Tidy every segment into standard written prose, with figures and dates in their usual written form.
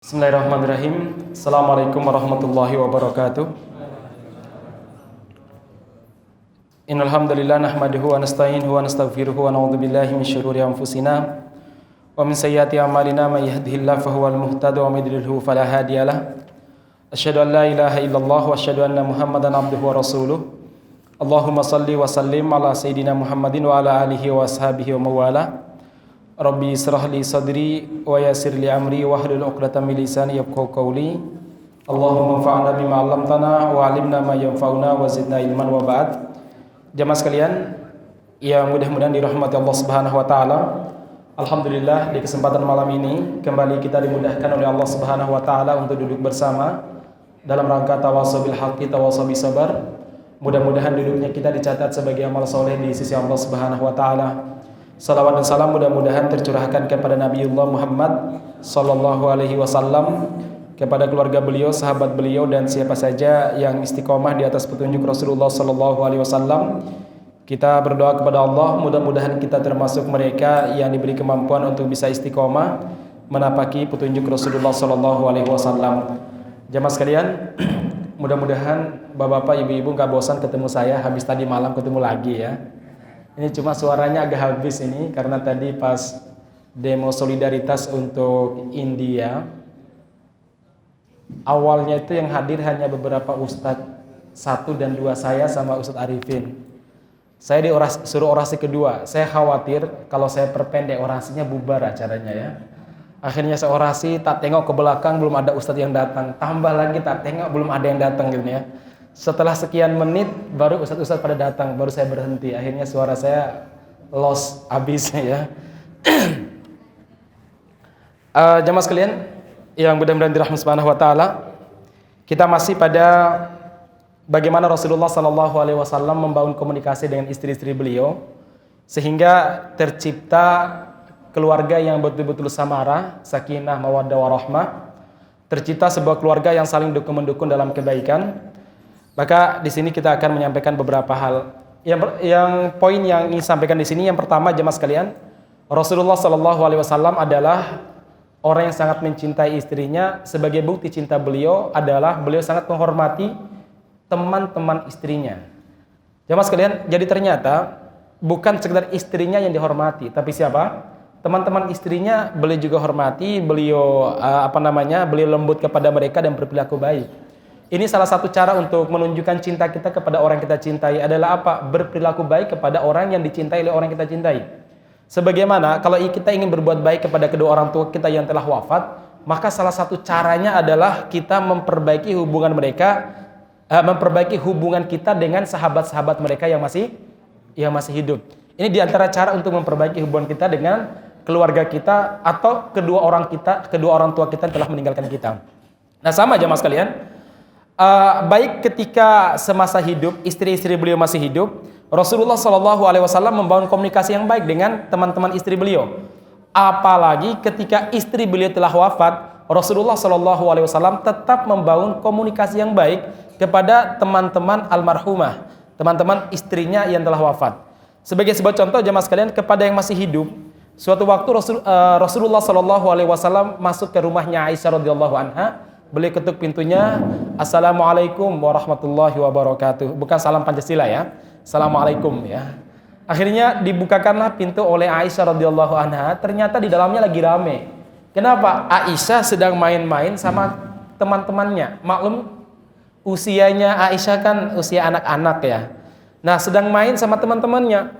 Bismillahirrahmanirrahim. Assalamualaikum warahmatullahi wabarakatuh. Innal hamdalillah nahmaduhu wa nasta'inuhu wa nastaghfiruhu wa na'udzu billahi min syururi anfusina wa min sayyiati a'malina may yahdihillahu fahuwal muhtadi wa may yudlilhu fala hadiyalah. Asyhadu an la ilaha illallah wa asyhadu anna Muhammadan abduhu wa rasuluh. Allahumma shalli wa sallim ala sayidina Muhammadin wa ala alihi wa ashabihi wa mawala. Rabbi israh li sadri wa yassir li amri wahlul 'uqdatam min lisani yafqahu qawli. Allahumma anfa'na bima 'allamtana wa 'allimna ma yanfa'una wa zidna ilman wa ba'd. Jamaah sekalian yang mudah-mudahan dirahmati Allah Subhanahu wa taala. Alhamdulillah di kesempatan malam ini kembali kita dimudahkan oleh Allah Subhanahu wa taala untuk duduk bersama dalam rangka tawasaw bil haqqi tawasaw bis sabar. Mudah-mudahan duduknya kita dicatat sebagai amal soleh di sisi Allah Subhanahu wa taala. Salawat dan salam mudah-mudahan tercurahkan kepada Nabiullah Muhammad sallallahu alaihi wasallam, kepada keluarga beliau, sahabat beliau, dan siapa saja yang istiqomah di atas petunjuk Rasulullah sallallahu alaihi wasallam. Kita berdoa kepada Allah, mudah-mudahan kita termasuk mereka yang diberi kemampuan untuk bisa istiqomah menapaki petunjuk Rasulullah sallallahu alaihi wasallam. Jamaah sekalian, mudah-mudahan bapak-bapak, ibu-ibu gak bosan ketemu saya. Habis tadi malam ketemu lagi ya. Ini cuma suaranya agak habis ini karena tadi pas demo solidaritas untuk India, awalnya itu yang hadir hanya beberapa ustadz, 1 dan 2 saya sama Ustadz Arifin. Saya disuruh orasi kedua. Saya khawatir kalau saya perpendek orasinya bubar acaranya ya. Akhirnya saya orasi, tak tengok ke belakang belum ada ustadz yang datang. Tambah lagi tak tengok belum ada yang datang gitu ya. Setelah sekian menit baru ustadz-ustadz pada datang, baru saya berhenti. Akhirnya suara saya lost habis ya. Jamaah sekalian yang mudah-mudahan dirahmati Subhanahu wa taala, kita masih pada bagaimana Rasulullah sallallahu alaihi wasallam membangun komunikasi dengan istri-istri beliau sehingga tercipta keluarga yang betul-betul samara, sakinah, mawaddah warahmah. Tercipta sebuah keluarga yang saling dukung-mendukung dalam kebaikan. Maka di sini kita akan menyampaikan beberapa hal. Yang poin yang ingin sampaikan di sini, yang pertama jemaah sekalian, Rasulullah Shallallahu Alaihi Wasallam adalah orang yang sangat mencintai istrinya. Sebagai bukti cinta beliau adalah beliau sangat menghormati teman-teman istrinya. Jemaah sekalian, jadi ternyata bukan sekedar istrinya yang dihormati, tapi siapa? Teman-teman istrinya beliau juga hormati. Beliau beliau lembut kepada mereka dan berperilaku baik. Ini salah satu cara untuk menunjukkan cinta kita kepada orang yang kita cintai adalah apa? Berperilaku baik kepada orang yang dicintai oleh orang yang kita cintai. Sebagaimana kalau kita ingin berbuat baik kepada kedua orang tua kita yang telah wafat, maka salah satu caranya adalah kita memperbaiki hubungan mereka, memperbaiki hubungan kita dengan sahabat-sahabat mereka yang masih hidup. Ini diantara cara untuk memperbaiki hubungan kita dengan keluarga kita atau kedua orang tua kita yang telah meninggalkan kita. Nah, sama jamaah sekalian. Baik ketika semasa hidup, istri-istri beliau masih hidup, Rasulullah Shallallahu Alaihi Wasallam membangun komunikasi yang baik dengan teman-teman istri beliau. Apalagi ketika istri beliau telah wafat, Rasulullah Shallallahu Alaihi Wasallam tetap membangun komunikasi yang baik kepada teman-teman almarhumah, teman-teman istrinya yang telah wafat. Sebagai sebuah contoh jemaah sekalian, kepada yang masih hidup, suatu waktu Rasulullah Shallallahu Alaihi Wasallam masuk ke rumahnya Aisyah radhiyallahu anha. Beliau ketuk pintunya, Assalamualaikum warahmatullahi wabarakatuh. Bukan salam Pancasila ya, Assalamualaikum ya. Akhirnya dibukakanlah pintu oleh Aisyah radhiyallahu anha. Ternyata di dalamnya lagi rame. Kenapa? Aisyah sedang main-main sama teman-temannya. Maklum usianya Aisyah kan usia anak-anak ya. Nah, sedang main sama teman-temannya.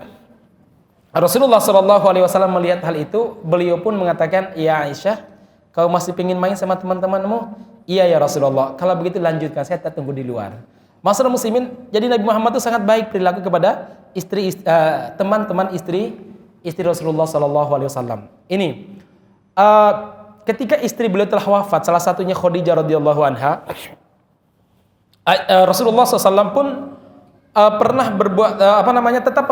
Rasulullah SAW melihat hal itu, beliau pun mengatakan, ya Aisyah, kau masih ingin main sama teman-temanmu? Iya ya Rasulullah. Kalau begitu lanjutkan, saya tunggu di luar. Masalah muslimin, jadi Nabi Muhammad itu sangat baik perilaku kepada teman-teman istri Rasulullah Sallallahu Alaihi Wasallam. Ini ketika istri beliau telah wafat, salah satunya Khadijah radhiyallahu anha, Rasulullah SAW pun pernah berbuat tetap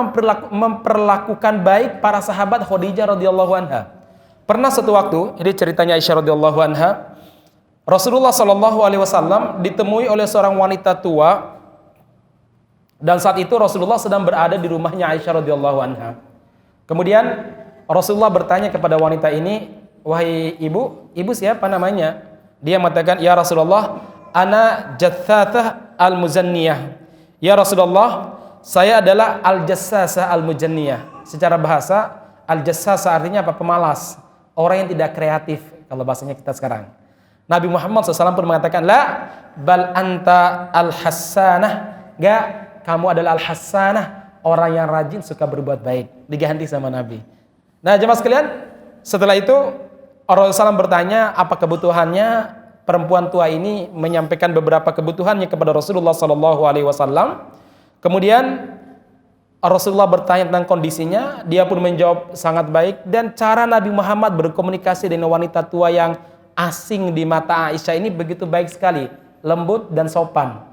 memperlakukan baik para sahabat Khadijah radhiyallahu anha. Pernah suatu waktu, ini ceritanya Aisyah radhiyallahu anha, Rasulullah Shallallahu Alaihi Wasallam ditemui oleh seorang wanita tua, dan saat itu Rasulullah sedang berada di rumahnya Aisyah radhiyallahu anha. Kemudian Rasulullah bertanya kepada wanita ini, wahai ibu siapa namanya? Dia mengatakan, "Ya Rasulullah, ana Jatsatsah al-Muzanniyah." Ya Rasulullah, saya adalah al-Jassasah al-Muzanniyah. Secara bahasa, al-Jassasah artinya apa? Pemalas, orang yang tidak kreatif kalau bahasanya kita sekarang. Nabi Muhammad SAW pun mengatakan, "La, bal anta al-Hassanah." Enggak, kamu adalah al-Hassanah, orang yang rajin suka berbuat baik. Diganti sama Nabi. Nah, jemaah sekalian, setelah itu Rasulullah SAW bertanya apa kebutuhannya. Perempuan tua ini menyampaikan beberapa kebutuhannya kepada Rasulullah SAW. Kemudian Rasulullah bertanya tentang kondisinya, dia pun menjawab sangat baik. Dan cara Nabi Muhammad berkomunikasi dengan wanita tua yang asing di mata Aisyah ini begitu baik sekali, lembut dan sopan.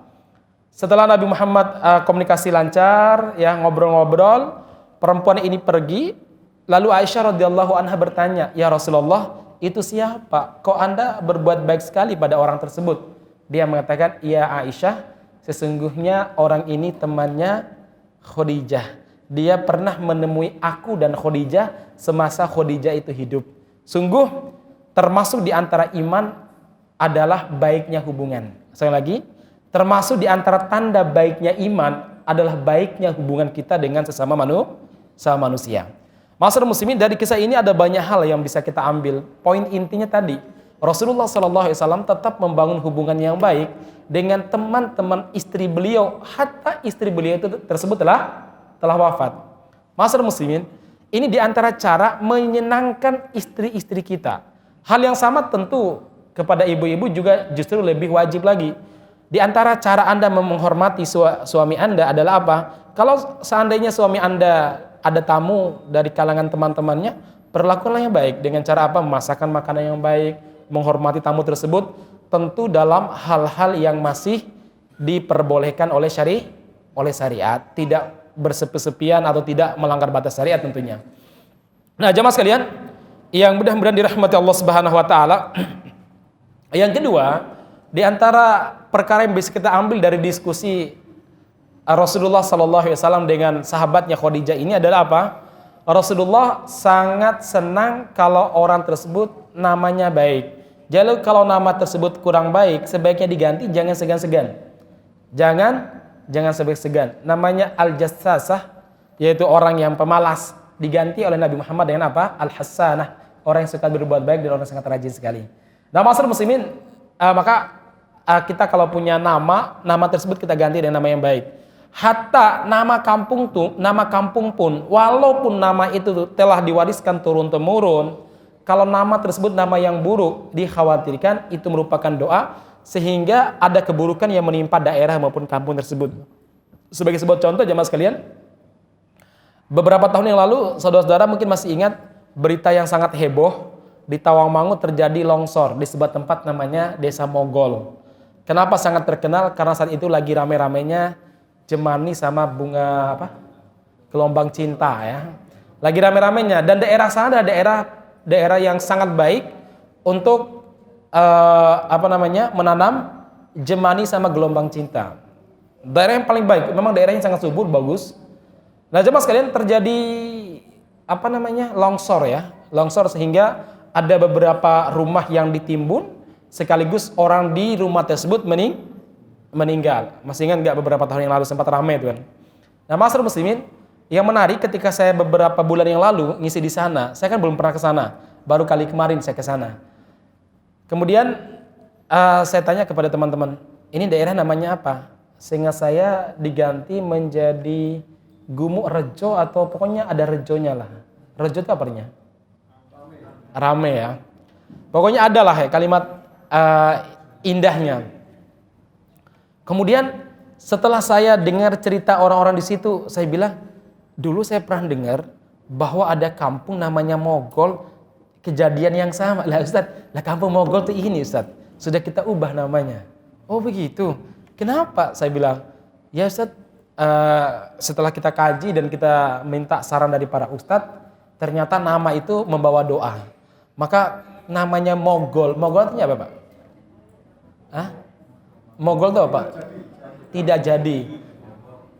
Setelah Nabi Muhammad komunikasi lancar, ya ngobrol-ngobrol, perempuan ini pergi. Lalu Aisyah radhiyallahu anha bertanya, "Ya Rasulullah, itu siapa? Kok Anda berbuat baik sekali pada orang tersebut?" Dia mengatakan, "Iya Aisyah, sesungguhnya orang ini temannya Khadijah. Dia pernah menemui aku dan Khadijah semasa Khadijah itu hidup. Sungguh termasuk di antara iman adalah baiknya hubungan." Sekali lagi, termasuk di antara tanda baiknya iman adalah baiknya hubungan kita dengan sesama manusia. Masyarakat muslimin, dari kisah ini ada banyak hal yang bisa kita ambil. Poin intinya tadi, Rasulullah SAW tetap membangun hubungan yang baik dengan teman-teman istri beliau, hatta istri beliau itu tersebut telah wafat. Masyarakat muslimin, ini diantara cara menyenangkan istri-istri kita. Hal yang sama tentu kepada ibu-ibu juga justru lebih wajib lagi. Di antara cara Anda menghormati suami Anda adalah apa? Kalau seandainya suami Anda ada tamu dari kalangan teman-temannya, perlakukanlah yang baik dengan cara apa? Memasakkan makanan yang baik, menghormati tamu tersebut, tentu dalam hal-hal yang masih diperbolehkan oleh syariat, tidak bersepi-sepian atau tidak melanggar batas syariat tentunya. Nah, jamaah sekalian, yang mudah-mudahan dirahmati Allah Subhanahu wa taala. Yang kedua, di antara perkara yang bisa kita ambil dari diskusi Rasulullah SAW dengan sahabatnya Khadijah ini adalah apa? Rasulullah sangat senang kalau orang tersebut namanya baik. Jadi kalau nama tersebut kurang baik, sebaiknya diganti, jangan segan-segan. Jangan segan-segan. Namanya Al-Jassasah, yaitu orang yang pemalas, diganti oleh Nabi Muhammad dengan apa? Al-Hassanah, orang yang suka berbuat baik dan orang yang sangat rajin sekali. Nah, masyarakat muslimin, maka kita kalau punya nama tersebut kita ganti dengan nama yang baik. Hatta nama kampung pun, walaupun nama itu telah diwariskan turun-temurun, kalau nama tersebut nama yang buruk, dikhawatirkan itu merupakan doa sehingga ada keburukan yang menimpa daerah maupun kampung tersebut. Sebagai sebuah contoh jemaah sekalian, beberapa tahun yang lalu saudara-saudara mungkin masih ingat berita yang sangat heboh di Tawangmangu terjadi longsor di sebuah tempat namanya Desa Mogol. Kenapa sangat terkenal? Karena saat itu lagi rame-ramenya Jemani sama bunga gelombang cinta ya. Lagi rame-ramenya, dan daerah sana adalah daerah yang sangat baik untuk menanam Jemani sama gelombang cinta. Daerah yang paling baik, memang daerahnya sangat subur, bagus. Nah, jemaah sekalian, terjadi longsor ya. Longsor sehingga ada beberapa rumah yang ditimbun, sekaligus orang di rumah tersebut meninggal. Masih ingat nggak beberapa tahun yang lalu sempat ramai itu kan? Nah, masyarakat muslimin, yang menarik ketika saya beberapa bulan yang lalu ngisi di sana, saya kan belum pernah ke sana, baru kali kemarin saya ke sana. Kemudian saya tanya kepada teman-teman, ini daerah namanya apa? Sehingga saya diganti menjadi Gumuk Rejo atau pokoknya ada rejonya lah. Rejo itu apa artinya? Rame ya. Pokoknya ada lah ya kalimat indahnya. Kemudian setelah saya dengar cerita orang-orang di situ, saya bilang, dulu saya pernah dengar bahwa ada kampung namanya Mogol, kejadian yang sama. Lah Ustaz, kampung Mogol itu ini Ustaz, sudah kita ubah namanya. Oh begitu. Kenapa? Saya bilang, ya Ustaz, setelah kita kaji dan kita minta saran dari para ustadz, ternyata nama itu membawa doa. Maka namanya Mogol. Mogol artinya apa Pak? Mogol itu apa? Tidak jadi.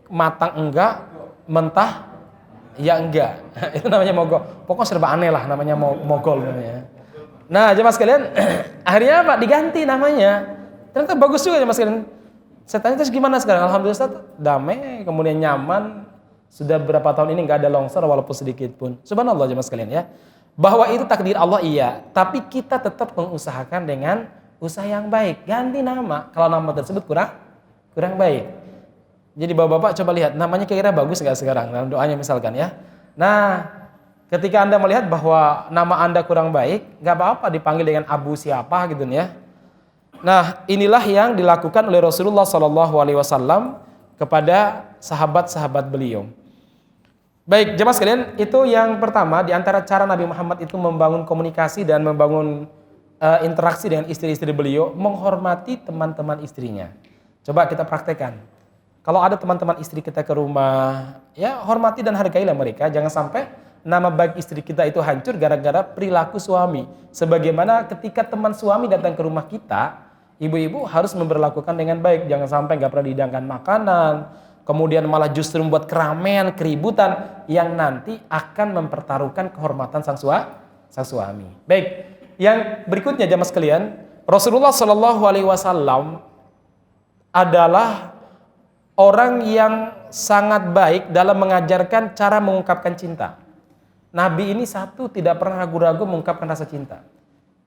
Matang enggak, mentah ya enggak. Itu namanya Mogol. Pokoknya serba aneh lah namanya Mogol namanya. Nah, jemaah sekalian, akhirnya apa? Diganti namanya. Ternyata bagus juga jemaah sekalian. Saya tanya terus gimana sekarang? Alhamdulillah Ustaz, damai, kemudian nyaman. Sudah berapa tahun ini nggak ada longsor walaupun sedikit pun. Subhanallah jemaah sekalian ya. Bahwa itu takdir Allah iya, tapi kita tetap mengusahakan dengan usaha yang baik. Ganti nama kalau nama tersebut kurang baik. Jadi bapak-bapak coba lihat namanya kira-kira bagus nggak sekarang dalam doanya misalkan ya. Nah, ketika Anda melihat bahwa nama Anda kurang baik, nggak apa-apa dipanggil dengan Abu siapa gitu ya. Nah, inilah yang dilakukan oleh Rasulullah SAW kepada sahabat-sahabat beliau. Baik, jemaah sekalian, itu yang pertama di antara cara Nabi Muhammad itu membangun komunikasi dan membangun interaksi dengan istri-istri beliau, menghormati teman-teman istrinya. Coba kita praktekkan. Kalau ada teman-teman istri kita ke rumah, ya hormati dan hargailah mereka. Jangan sampai nama baik istri kita itu hancur gara-gara perilaku suami. Sebagaimana ketika teman suami datang ke rumah kita, ibu-ibu harus memperlakukan dengan baik. Jangan sampai nggak pernah dihidangkan makanan, kemudian malah justru membuat keramaian, keributan yang nanti akan mempertaruhkan kehormatan sang suami. Baik, yang berikutnya jamaah sekalian, Rasulullah SAW adalah orang yang sangat baik dalam mengajarkan cara mengungkapkan cinta. Nabi ini satu tidak pernah ragu-ragu mengungkapkan rasa cinta.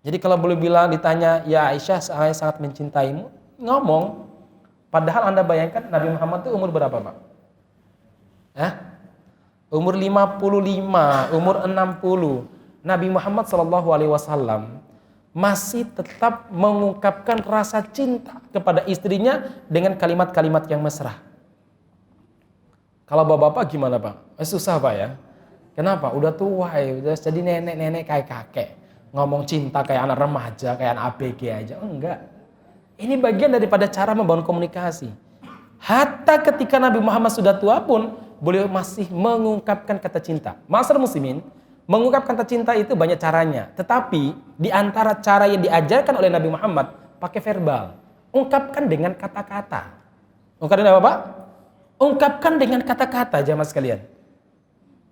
Jadi kalau boleh bilang ditanya, ya Aisyah saya sangat mencintaimu, ngomong. Padahal Anda bayangkan Nabi Muhammad itu umur berapa Pak? Umur 55, umur 60. Nabi Muhammad SAW masih tetap mengungkapkan rasa cinta kepada istrinya dengan kalimat-kalimat yang mesra. Kalau bapak-bapak gimana Pak? Susah Pak ya? Kenapa? Udah tua ya, udah jadi nenek-nenek kayak kakek. Ngomong cinta kayak anak remaja, kayak anak ABG aja. Enggak. Ini bagian daripada cara membangun komunikasi. Hatta ketika Nabi Muhammad sudah tua pun, beliau masih mengungkapkan kata cinta. Ma'asyiral muslimin, mengungkapkan kata cinta itu banyak caranya. Tetapi di antara cara yang diajarkan oleh Nabi Muhammad, pakai verbal. Ungkapkan dengan kata-kata. Ungkapkan dengan apa Pak? Ungkapkan dengan kata-kata jamaah sekalian.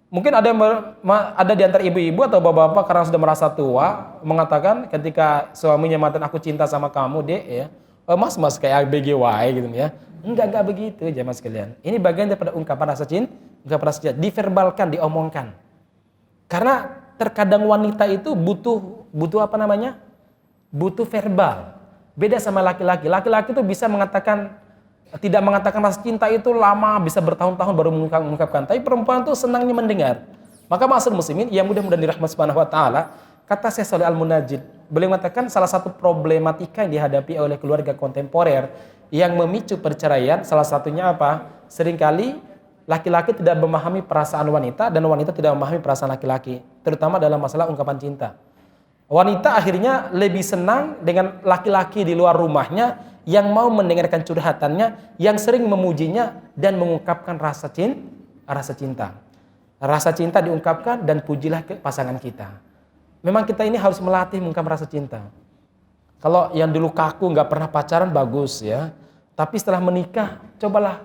Mungkin ada di antara ibu-ibu atau bapak-bapak karena sudah merasa tua mengatakan ketika suaminya mantan aku cinta sama kamu dek ya, mas kayak BGY gitu ya. Enggak begitu jamaah sekalian. Ini bagian daripada ungkapan rasa cinta, diverbalkan, diomongkan. Karena terkadang wanita itu butuh apa namanya? Butuh verbal. Beda sama laki-laki. Laki-laki itu bisa tidak mengatakan rasa cinta itu lama, bisa bertahun-tahun baru mengungkapkan. Tapi perempuan itu senangnya mendengar. Maka ma'asyiral muslimin yang mudah-mudahan dirahmati Subhanahu wa taala, kata Syekh Shalih Al-Munajjid, beliau mengatakan salah satu problematika yang dihadapi oleh keluarga kontemporer yang memicu perceraian, salah satunya apa? Seringkali laki-laki tidak memahami perasaan wanita dan wanita tidak memahami perasaan laki-laki, terutama dalam masalah ungkapan cinta. Wanita akhirnya lebih senang dengan laki-laki di luar rumahnya yang mau mendengarkan curhatannya, yang sering memujinya dan mengungkapkan rasa cinta. Rasa cinta diungkapkan dan pujilah ke pasangan kita. Memang kita ini harus melatih mengungkapkan rasa cinta. Kalau yang dulu kaku nggak pernah pacaran bagus ya, tapi setelah menikah cobalah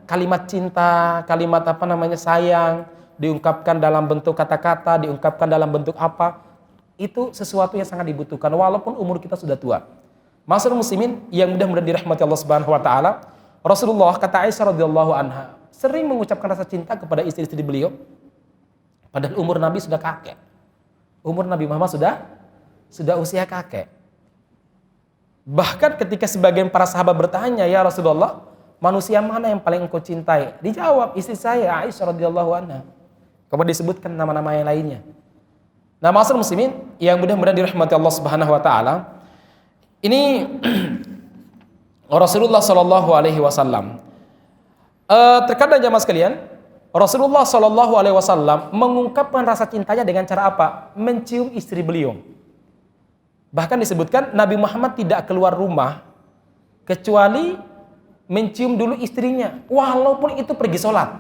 kalimat cinta, kalimat sayang diungkapkan dalam bentuk kata-kata, diungkapkan dalam bentuk apa, itu sesuatu yang sangat dibutuhkan walaupun umur kita sudah tua. Ma'asyiral muslimin yang mudah-mudahan dirahmati Allah Subhanahu wa taala, Rasulullah kata Aisyah radhiyallahu anha sering mengucapkan rasa cinta kepada istri-istri beliau padahal umur Nabi sudah kakek. Umur Nabi Muhammad sudah usia kakek. Bahkan ketika sebagian para sahabat bertanya, "Ya Rasulullah, manusia mana yang paling engkau cintai?" Dijawab, "Istri saya Aisyah radhiyallahu anha." Kemudian disebutkan nama-nama yang lainnya. Nah, ma'asyiral muslimin yang mudah-mudahan dirahmati Allah Subhanahu wa taala, ini Rasulullah sallallahu alaihi wasallam. Terkadang jamaah sekalian, Rasulullah sallallahu alaihi wasallam mengungkapkan rasa cintanya dengan cara apa? Mencium istri beliau. Bahkan disebutkan Nabi Muhammad tidak keluar rumah kecuali mencium dulu istrinya, walaupun itu pergi sholat.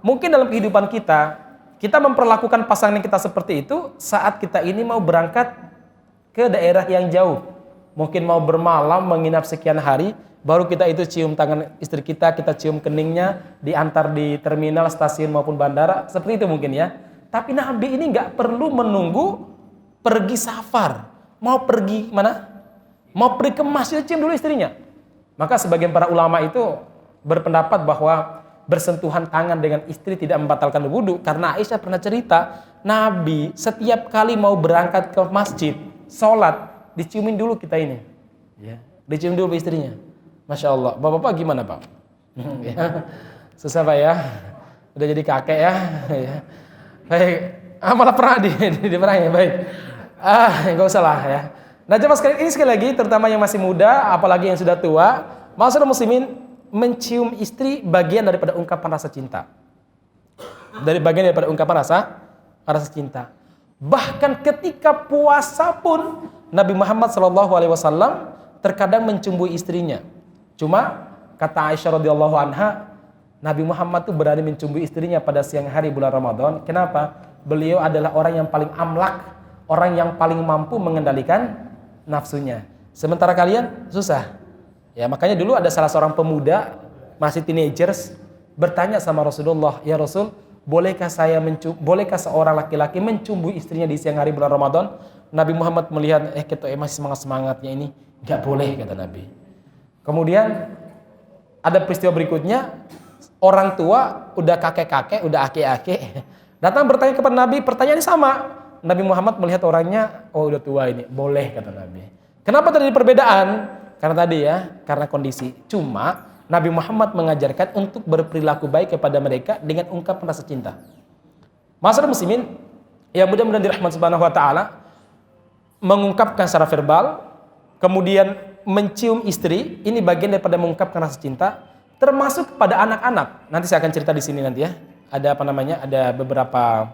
Mungkin dalam kehidupan kita memperlakukan pasangan kita seperti itu saat kita ini mau berangkat ke daerah yang jauh. Mungkin mau bermalam, menginap sekian hari, baru kita itu cium tangan istri kita cium keningnya, diantar di terminal, stasiun maupun bandara, seperti itu mungkin ya. Tapi Nabi ini nggak perlu menunggu pergi safar. Mau pergi mana? Mau pergi ke masjid, cium dulu istrinya. Maka sebagian para ulama itu berpendapat bahwa bersentuhan tangan dengan istri tidak membatalkan wudu, karena Aisyah pernah cerita, Nabi setiap kali mau berangkat ke masjid, sholat, diciumin dulu kita ini. Ya, dicium dulu istrinya. Masya Allah. Bapak-bapak gimana Pak? Ya. Susah Pak ya? Udah jadi kakek ya? Ya. Baik. Malah pernah di perang ya? Baik. Nggak usah lah ya. Nah, jemaah sekalian, ini sekali lagi, terutama yang masih muda, apalagi yang sudah tua, maksudnya muslimin, mencium istri bagian daripada ungkapan rasa cinta. Bagian daripada ungkapan rasa cinta. Bahkan ketika puasa pun Nabi Muhammad SAW terkadang mencumbui istrinya. Cuma kata Aisyah radhiyallahu anha, Nabi Muhammad tuh berani mencumbui istrinya pada siang hari bulan Ramadan. Kenapa? Beliau adalah orang yang paling amlak, orang yang paling mampu mengendalikan nafsunya. Sementara kalian susah. Ya, makanya dulu ada salah seorang pemuda masih teenagers bertanya sama Rasulullah, "Ya Rasul, bolehkah seorang laki-laki mencumbui istrinya di siang hari bulan Ramadan?" Nabi Muhammad melihat, kita masih semangat-semangatnya ini, enggak boleh kata Nabi. Kemudian ada peristiwa berikutnya, orang tua, udah kakek-kakek, udah ake-ake, datang bertanya kepada Nabi, pertanyaannya sama. Nabi Muhammad melihat orangnya, udah tua ini, boleh kata Nabi. Kenapa terjadi perbedaan? Karena tadi ya, karena kondisi. Cuma Nabi Muhammad mengajarkan untuk berperilaku baik kepada mereka dengan ungkapan rasa cinta. Masyarakat muslimin, ya mudah-mudahan dirahmati Subhanahu wa taala, mengungkapkan secara verbal, kemudian mencium istri, ini bagian daripada mengungkapkan rasa cinta, termasuk kepada anak-anak. Nanti saya akan cerita di sini nanti ya. Ada ada beberapa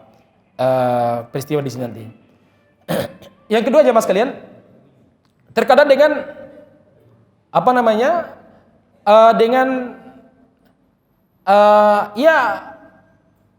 peristiwa di sini nanti. Yang kedua jemaah sekalian, terkadang dengan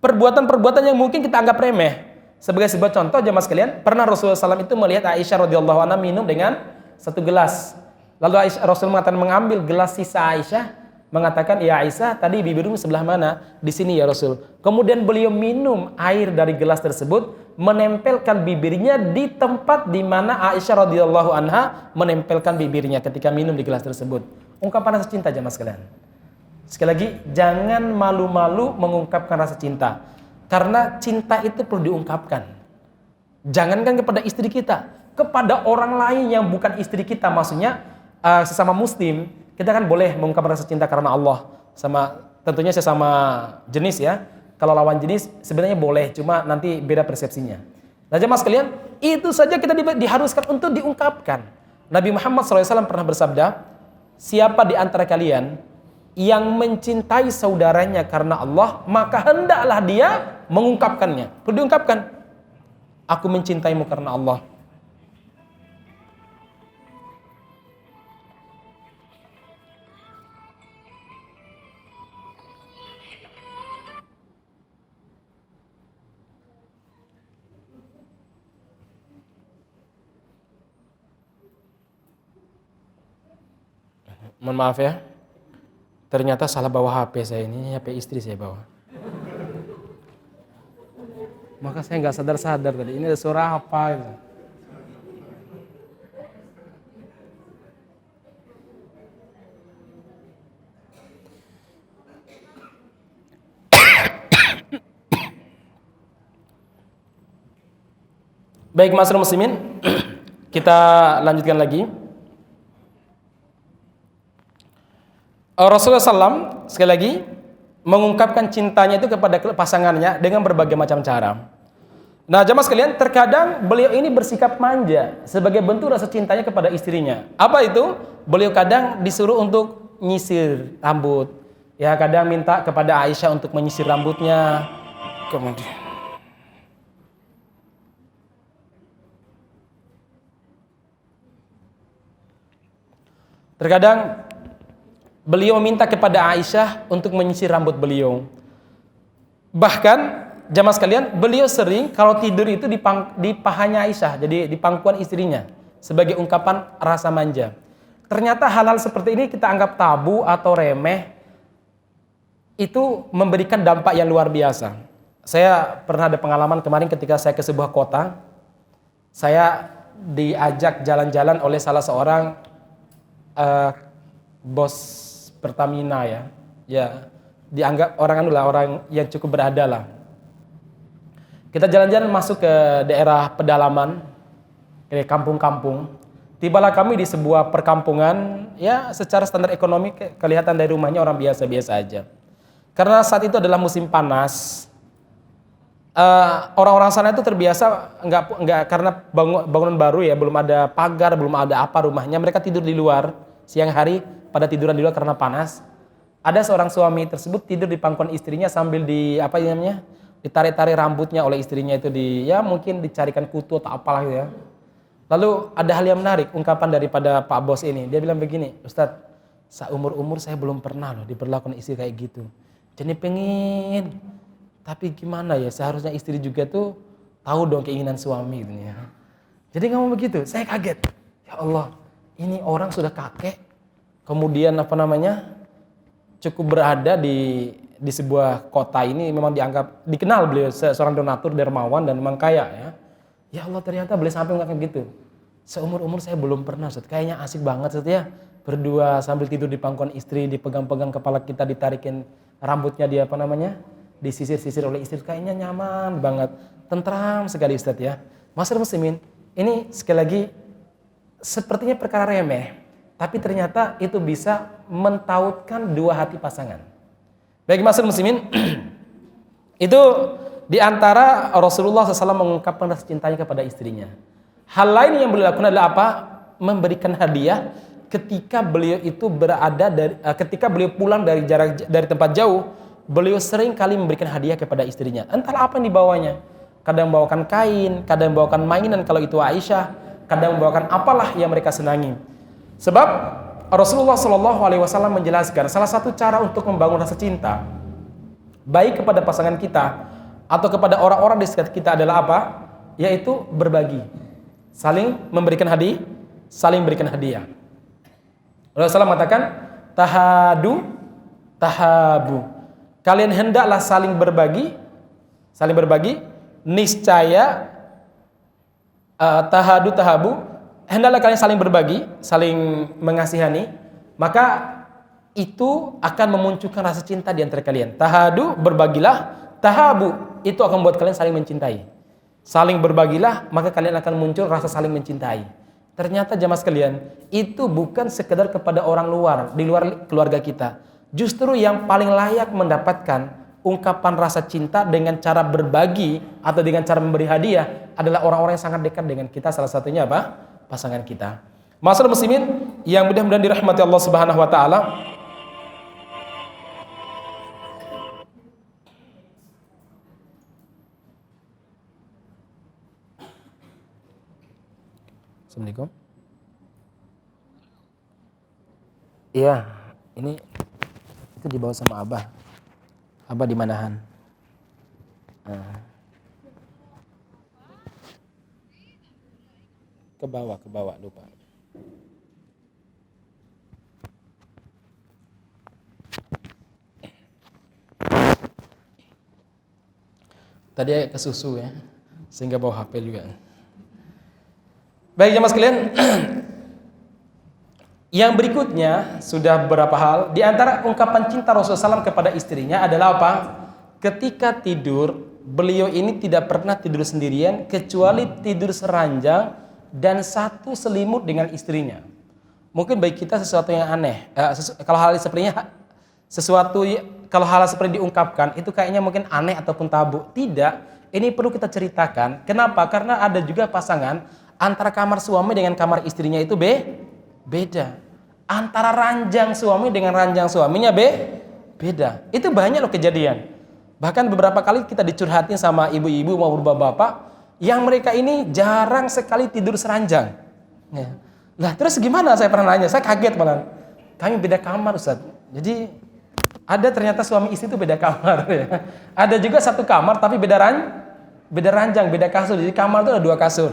perbuatan-perbuatan yang mungkin kita anggap remeh. Sebagai sebuah contoh jemaah sekalian, pernah Rasulullah SAW itu melihat Aisyah radhiyallahu anha minum dengan satu gelas. Lalu Rasul mengatakan, mengambil gelas sisa Aisyah, mengatakan, "Ya Aisyah, tadi bibirmu sebelah mana?" "Di sini ya Rasul." Kemudian beliau minum air dari gelas tersebut, menempelkan bibirnya di tempat di mana Aisyah radhiyallahu anha menempelkan bibirnya ketika minum di gelas tersebut. Ungkapan rasa cinta jemaah sekalian. Sekali lagi, jangan malu-malu mengungkapkan rasa cinta. Karena cinta itu perlu diungkapkan. Jangankan kepada istri kita, kepada orang lain yang bukan istri kita, maksudnya sesama muslim, kita kan boleh mengungkapkan rasa cinta karena Allah, tentunya sesama jenis ya. Kalau lawan jenis sebenarnya boleh, cuma nanti beda persepsinya. Nah jemaah sekalian, itu saja kita diharuskan untuk diungkapkan. Nabi Muhammad SAW pernah bersabda, "Siapa di antara kalian yang mencintai saudaranya karena Allah, maka hendaklah dia mengungkapkannya." Perlu diungkapkan. "Aku mencintaimu karena Allah." Mohon maaf ya, ternyata salah bawa HP saya ini, HP istri saya bawa. Maka saya nggak sadar-sadar tadi, ini ada suara apa gitu. Baik masyarakat muslimin, kita lanjutkan lagi. Rasulullah SAW sekali lagi mengungkapkan cintanya itu kepada pasangannya dengan berbagai macam cara. Nah jemaah sekalian, terkadang beliau ini bersikap manja sebagai bentuk rasa cintanya kepada istrinya. Apa itu? Beliau kadang disuruh untuk nyisir rambut. Ya kadang minta kepada Aisyah untuk menyisir rambutnya. Kemudian terkadang beliau meminta kepada Aisyah untuk menyisir rambut beliau. Bahkan jamaah sekalian, beliau sering kalau tidur itu di pahanya Aisyah, jadi di pangkuan istrinya, sebagai ungkapan rasa manja. Ternyata hal-hal seperti ini kita anggap tabu atau remeh, itu memberikan dampak yang luar biasa. Saya pernah ada pengalaman kemarin ketika saya ke sebuah kota, saya diajak jalan-jalan oleh salah seorang bos Pertamina ya. Ya, dianggap orang yang cukup berada lah. Kita jalan-jalan masuk ke daerah pedalaman, ke kampung-kampung. Tibalah kami di sebuah perkampungan, ya secara standar ekonomi kelihatan dari rumahnya orang biasa-biasa aja. Karena saat itu adalah musim panas, orang-orang sana itu terbiasa nggak karena bangunan baru ya, belum ada pagar, belum ada apa rumahnya, mereka tidur di luar siang hari, pada tiduran di luar karena panas. Ada seorang suami tersebut tidur di pangkuan istrinya sambil ditarik-tarik rambutnya oleh istrinya itu ya mungkin dicarikan kutu atau apalah gitu ya. Lalu ada hal yang menarik, ungkapan daripada Pak Bos ini. Dia bilang begini, Ustadz, seumur-umur saya belum pernah loh diperlakukan istri kayak gitu. Jadi pengen, tapi gimana ya, seharusnya istri juga tuh tahu dong keinginan suami gitu ya. Jadi ngomong begitu, saya kaget. Ya Allah, ini orang sudah kakek, kemudian cukup berada di sebuah kota ini, memang dikenal beliau seorang donatur, dermawan dan memang kaya ya. Ya Allah, ternyata beliau sampai mengatakan gitu. Seumur-umur saya belum pernah, Ustaz. Kayaknya asik banget, Ustaz ya. Berdua sambil tidur di pangkuan istri, dipegang-pegang kepala kita, ditarikin rambutnya disisir-sisir oleh istri. Kayaknya nyaman banget. Tentram sekali, Ustaz ya. Masyarakat muslimin, ini sekali lagi sepertinya perkara remeh, tapi ternyata itu bisa mentautkan dua hati pasangan. Baik masyarakat muslimin, itu di antara Rasulullah SAW mengungkapkan rasa cintanya kepada istrinya. Hal lain yang beliau lakukan adalah apa? Memberikan hadiah ketika beliau itu ketika beliau pulang dari tempat jauh, beliau sering kali memberikan hadiah kepada istrinya. Entahlah apa yang dibawanya. Kadang membawakan kain, kadang membawakan mainan kalau itu Aisyah, kadang membawakan apalah yang mereka senangi. Sebab Rasulullah SAW menjelaskan salah satu cara untuk membangun rasa cinta baik kepada pasangan kita atau kepada orang-orang di sekitar kita adalah apa? Yaitu berbagi. Saling memberikan hadiah, saling berikan hadiah. Rasulullah mengatakan, tahabu. Kalian hendaklah saling berbagi, niscaya tahabu, hendaklah kalian saling berbagi, saling mengasihani, maka itu akan memunculkan rasa cinta di antara kalian. Tahadu, berbagilah, tahabu, itu akan membuat kalian saling mencintai. Saling berbagilah, maka kalian akan muncul rasa saling mencintai. Ternyata jamaah sekalian, itu bukan sekedar kepada orang luar, di luar keluarga kita. Justru yang paling layak mendapatkan ungkapan rasa cinta dengan cara berbagi atau dengan cara memberi hadiah adalah orang-orang yang sangat dekat dengan kita, salah satunya apa? Pasangan kita. Masyaallah muslimin yang mudah-mudahan dirahmati Allah Subhanahu wa taala. Assalamualaikum. Iya, ini itu dibawa sama Abah. Abah di Manahan. Ke bawah lupa. Tadi ke susu ya, sehingga bawa HP juga. Baik jemaah sekalian, yang berikutnya sudah beberapa hal. Di antara ungkapan cinta Rasulullah SAW kepada istrinya adalah apa? Ketika tidur, beliau ini tidak pernah tidur sendirian, kecuali tidur seranjang dan satu selimut dengan istrinya. Mungkin bagi kita sesuatu yang aneh. Kalau hal seperti diungkapkan, itu kayaknya mungkin aneh ataupun tabu. Tidak, ini perlu kita ceritakan. Kenapa? Karena ada juga pasangan antara kamar suami dengan kamar istrinya itu beda. Antara ranjang suami dengan ranjang suaminya beda. Itu banyak loh kejadian. Bahkan beberapa kali kita dicurhatin sama ibu-ibu maupun bapak-bapak yang mereka ini jarang sekali tidur seranjang. Ya. Lah terus gimana? Saya pernah nanya, saya kaget malah. Kami beda kamar, Ustaz. Jadi ada ternyata suami istri itu beda kamar. Ya. Ada juga satu kamar tapi beda ranjang, beda kasur. Jadi kamar itu ada 2 kasur.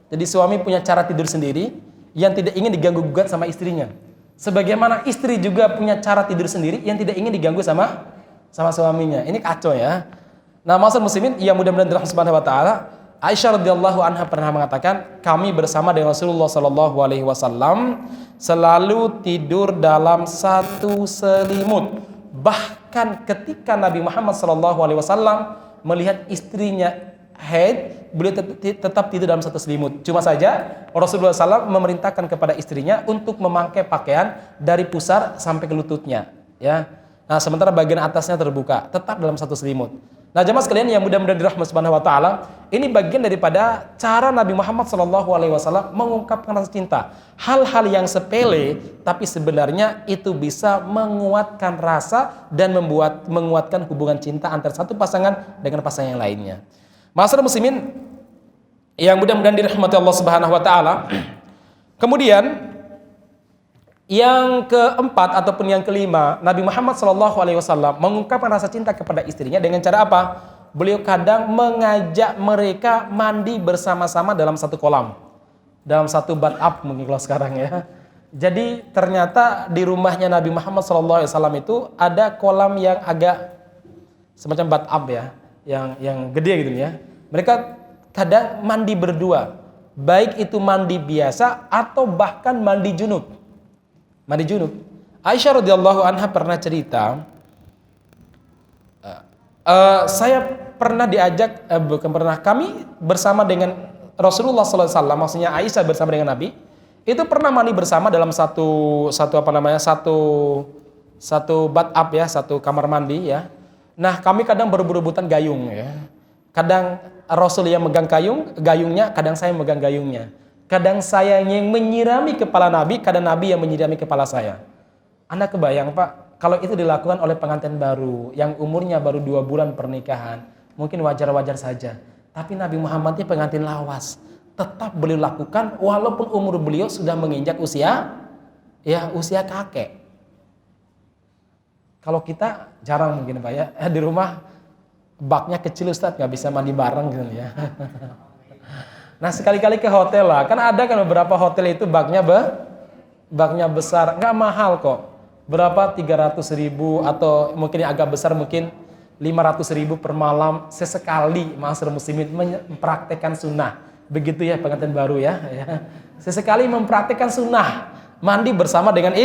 Jadi suami punya cara tidur sendiri yang tidak ingin diganggu-gugat sama istrinya. Sebagaimana istri juga punya cara tidur sendiri yang tidak ingin diganggu sama suaminya. Ini kacau ya. Nah, ma'asyiral muslimin yang mudah-mudahan dirahmati Subhanahu wa taala, Aisyah radhiyallahu anha pernah mengatakan, kami bersama dengan Rasulullah sallallahu alaihi wasallam selalu tidur dalam satu selimut. Bahkan ketika Nabi Muhammad sallallahu alaihi wasallam melihat istrinya haid, beliau tetap tidur dalam satu selimut. Cuma saja Rasulullah SAW memerintahkan kepada istrinya untuk memakai pakaian dari pusar sampai ke lututnya, ya. Nah, sementara bagian atasnya terbuka, tetap dalam satu selimut. Nah, jemaah sekalian yang mudah-mudahan dirahmati Subhanahu wa taala, ini bagian daripada cara Nabi Muhammad SAW mengungkapkan rasa cinta. Hal-hal yang sepele tapi sebenarnya itu bisa menguatkan rasa dan menguatkan hubungan cinta antara satu pasangan dengan pasangan yang lainnya. Ma'asyiral muslimin yang mudah-mudahan dirahmati Allah Subhanahu wa taala. Kemudian yang keempat ataupun yang kelima, Nabi Muhammad SAW mengungkapkan rasa cinta kepada istrinya dengan cara apa? Beliau kadang mengajak mereka mandi bersama-sama dalam satu kolam, dalam satu bathtub mungkin kalau sekarang ya. Jadi ternyata di rumahnya Nabi Muhammad SAW itu ada kolam yang agak semacam bathtub ya, yang gede gitu ya. Mereka kadang mandi berdua, baik itu mandi biasa atau bahkan mandi junub. Mandi junub. Aisyah radhiyallahu anha pernah cerita, saya pernah diajak, kami bersama dengan Rasulullah SAW, maksudnya Aisyah bersama dengan Nabi, itu pernah mandi bersama dalam satu bathtub ya, satu kamar mandi ya. Nah, kami kadang berebut-rebutan gayung ya. Kadang Rasul yang megang gayungnya, kadang saya megang gayungnya. Kadang saya yang menyirami kepala Nabi, kadang Nabi yang menyirami kepala saya. Anda kebayang Pak, kalau itu dilakukan oleh pengantin baru yang umurnya baru 2 bulan pernikahan, mungkin wajar-wajar saja. Tapi Nabi Muhammad ini pengantin lawas, tetap beliau lakukan walaupun umur beliau sudah menginjak usia kakek. Kalau kita jarang mungkin Pak ya, di rumah baknya kecil Ustadz, nggak bisa mandi bareng gitu ya. Nah, sekali-kali ke hotel lah, kan ada kan beberapa hotel itu baknya besar, nggak mahal kok. Berapa 300.000 atau mungkin yang agak besar mungkin 500.000 per malam sesekali. Ma'asyiral muslimin mempraktekkan sunnah. Begitu ya pengantin baru ya. Sesekali mempraktekkan sunnah, mandi bersama dengan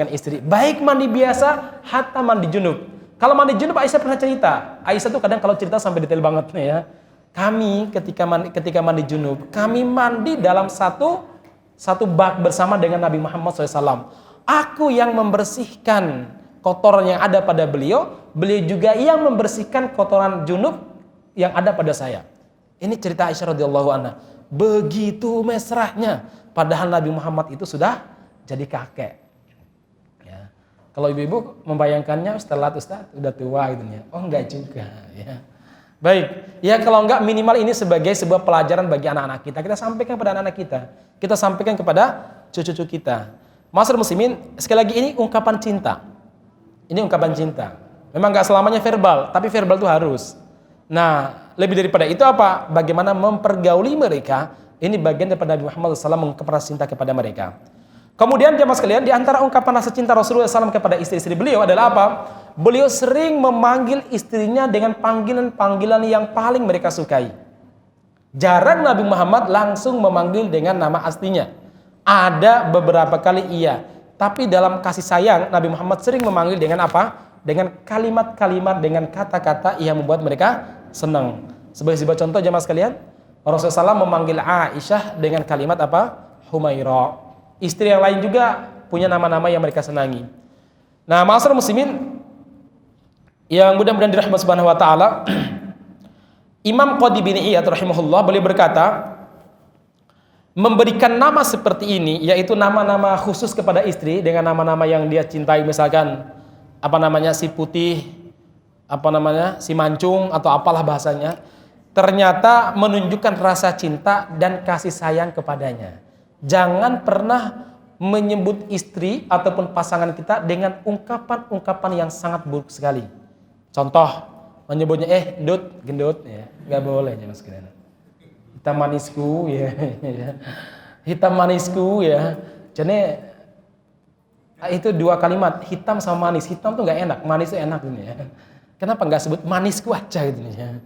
istri. Baik mandi biasa, hatta mandi junub. Kalau mandi junub Aisyah pernah cerita. Aisyah tuh kadang kalau cerita sampai detail banget nih ya. Kami ketika mandi junub, kami mandi dalam satu bak bersama dengan Nabi Muhammad SAW. Aku yang membersihkan kotoran yang ada pada beliau juga yang membersihkan kotoran junub yang ada pada saya. Ini cerita Aisyah radhiyallahu anha. Begitu mesrahnya, padahal Nabi Muhammad itu sudah jadi kakek. Ya. Kalau ibu-ibu membayangkannya setelah Ustaz udah tua gitu ya. Oh enggak juga ya. Baik, ya kalau enggak minimal ini sebagai sebuah pelajaran bagi anak-anak kita. Kita sampaikan kepada anak-anak kita. Kita sampaikan kepada cucu-cucu kita. Ma'asyiral muslimin, sekali lagi ini ungkapan cinta. Ini ungkapan cinta. Memang enggak selamanya verbal, tapi verbal itu harus. Nah, lebih daripada itu apa? Bagaimana mempergauli mereka? Ini bagian daripada Nabi Muhammad SAW mengungkapkan rasa cinta kepada mereka. Kemudian jemaah sekalian, di antara ungkapan rasa cinta Rasulullah SAW kepada istri-istri beliau adalah apa? Beliau sering memanggil istrinya dengan panggilan-panggilan yang paling mereka sukai. Jarang Nabi Muhammad langsung memanggil dengan nama aslinya. Ada beberapa kali iya, tapi dalam kasih sayang Nabi Muhammad sering memanggil dengan apa? Dengan kalimat-kalimat, dengan kata-kata yang membuat mereka senang. Sebagai sebuah contoh jemaah sekalian, Rasulullah SAW memanggil Aisyah dengan kalimat apa? Humaira. Istri yang lain juga punya nama-nama yang mereka senangi. Nah, ma'asyiral muslimin yang mudah-mudahan dirahmati Subhanahu wa taala, Imam Qadhi bin Iyad rahimahullah beliau berkata, memberikan nama seperti ini, yaitu nama-nama khusus kepada istri dengan nama-nama yang dia cintai, misalkan si putih, si mancung atau apalah bahasanya, ternyata menunjukkan rasa cinta dan kasih sayang kepadanya. Jangan pernah menyebut istri ataupun pasangan kita dengan ungkapan-ungkapan yang sangat buruk sekali. Contoh, menyebutnya gendut ya, nggak boleh jangan sekalian. Hitam manisku ya, hitam manisku ya. Jadi itu 2 kalimat, hitam sama manis. Hitam tuh nggak enak, manis tuh enak ini ya. Kenapa nggak sebut manisku aja gitu ya?